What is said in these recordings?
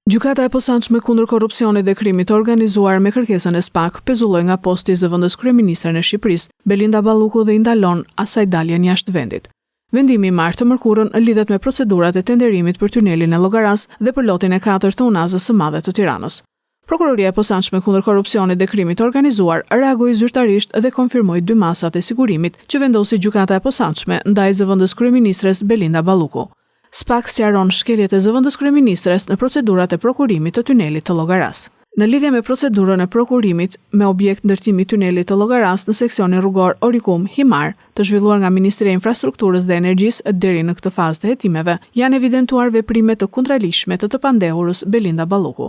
Gjykata e posaçme kundër korrupsionit dhe krimit të organizuar me kërkesën e SPAK pezulloi nga posti i zëvendës kryeministren e Shqipërisë, Belinda Balluku, dhe i ndalon asaj daljen jashtë vendit. Vendimi i marrë të mërkurën lidhet me procedurat e tenderimit për tunelin e Llogaras dhe për lotin e 4 të Unazës së Madhe të Tiranës. Prokuroria e posaçme kundër korrupsionit dhe krimit të organizuar reagoi zyrtarisht dhe konfirmoi 2 masat e sigurimit që vendosi gjykata e posaçme ndaj zëvendës kryeministres Belinda Balluku. SPAK sqaron shkeljet e zëvendës kryeministres në procedurat e prokurimit të tunelit të Llogaras. Në lidhje me procedurën e prokurimit me objekt ndërtimi i tunelit të Llogaras në seksionin rrugor Orikum Himar, të zhvilluar nga Ministria e Infrastrukturës dhe Energjisë deri në këtë fazë të hetimeve, janë evidentuar veprime të kundërligjshme të pandehurës Belinda Balluku.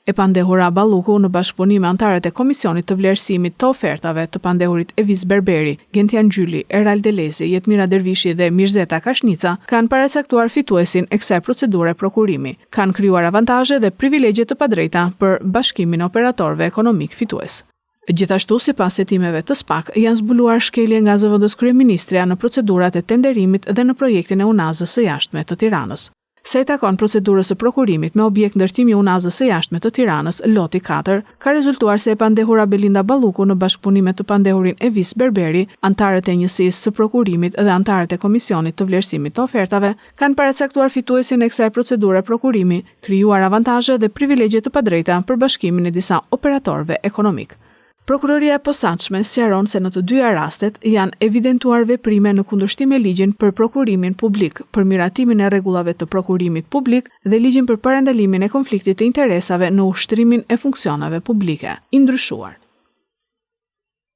E pandehura Balluku në bashkëpunim me anëtarët e Komisionit të Vlerësimit të Ofertave të pandehurit Evis Berberi, Gentian Gjyli, Eral Delezi, Jetmira Dervishi dhe Mirzeta Kashnica kanë paracaktuar fituesin e kësaj procedure prokurimi. Kanë krijuar avantazhe dhe privilegje të padrejta për bashkimin e operatorëve ekonomik fitues. Gjithashtu, sipas hetimeve të SPAK, janë zbuluar shkelje nga zëvendës kryeministrja në procedurat e tenderimit dhe në projektin e Unazës së Jashtme të Tiranës. Sa i takon procedurës së prokurimit me objekt ndërtimi i Unazës së Jashtme të Tiranës, loti 4, ka rezultuar se e pandehura Belinda Balluku në bashkëpunim me të pandehurin Evis Berberi, anëtarët e njësisë së prokurimit dhe anëtarët e Komisionit të Vlerësimit të Ofertave kanë paracaktuar fituesin e kësaj procedure prokurimi, krijuar avantazhe dhe privilegje të padrejta për bashkimin e disa operatorëve ekonomik. Prokuroria e posaçme sqaron se në të dyja rastet janë evidentuar veprime në kundërshtim me ligjin për prokurimin publik, për miratimin e rregullave të prokurimit publik dhe ligjin për parandalimin e konfliktit të interesave në ushtrimin e funksionave publike, i ndryshuar.